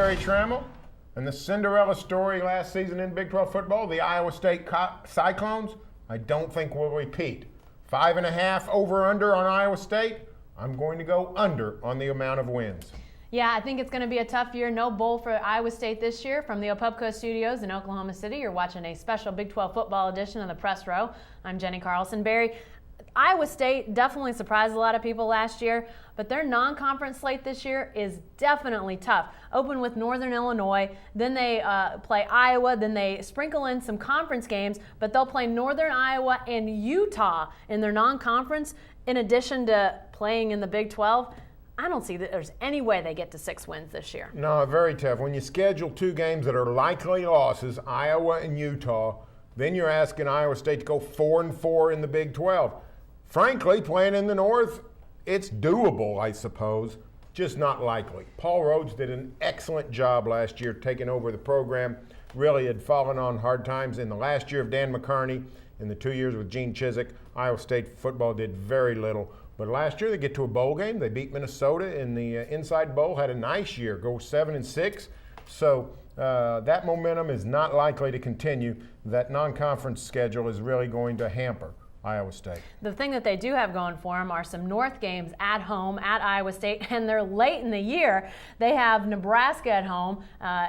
Barry Trammell, and the Cinderella story last season in Big 12 football, the Iowa State Cyclones, I don't think will repeat. 5.5 over/under on Iowa State. I'm going to go under on the amount of wins. Yeah, I think it's going to be a tough year. No bowl for Iowa State this year. From the Opubco Studios in Oklahoma City, you're watching a special Big 12 football edition of the Press Row. I'm Jenny Carlson. Barry, Iowa State definitely surprised a lot of people last year, but their non-conference slate this year is definitely tough. Open with Northern Illinois, then they play Iowa, then they sprinkle in some conference games, but they'll play Northern Iowa and Utah in their non-conference in addition to playing in the Big 12. I don't see that there's any way they get to 6 wins this year. No, very tough. When you schedule 2 games that are likely losses, Iowa and Utah, then you're asking Iowa State to go 4-4 in the Big 12. Frankly, playing in the North, it's doable, I suppose, just not likely. Paul Rhodes did an excellent job last year taking over the program. Really had fallen on hard times in the last year of Dan McCarney. In the 2 years with Gene Chizik, Iowa State football did very little. But last year they get to a bowl game. They beat Minnesota in the Inside Bowl, had a nice year, go 7-6. So that momentum is not likely to continue. That non-conference schedule is really going to hamper Iowa State. The thing that they do have going for them are some North games at home at Iowa State, and they're late in the year. They have Nebraska at home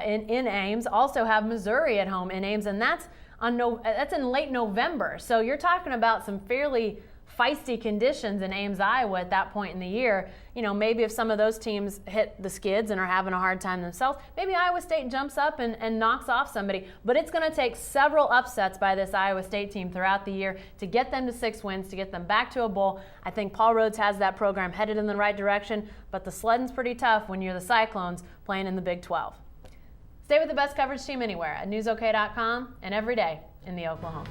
in Ames, also have Missouri at home in Ames, and that's in late November. So you're talking about some fairly feisty conditions in Ames, Iowa at that point in the year. You know, maybe if some of those teams hit the skids and are having a hard time themselves, maybe Iowa State jumps up and knocks off somebody. But it's going to take several upsets by this Iowa State team throughout the year to get them to 6 wins, to get them back to a bowl. I think Paul Rhodes has that program headed in the right direction, but the sledding's pretty tough when you're the Cyclones playing in the Big 12. Stay with the best coverage team anywhere at newsok.com and every day in the Oklahoman.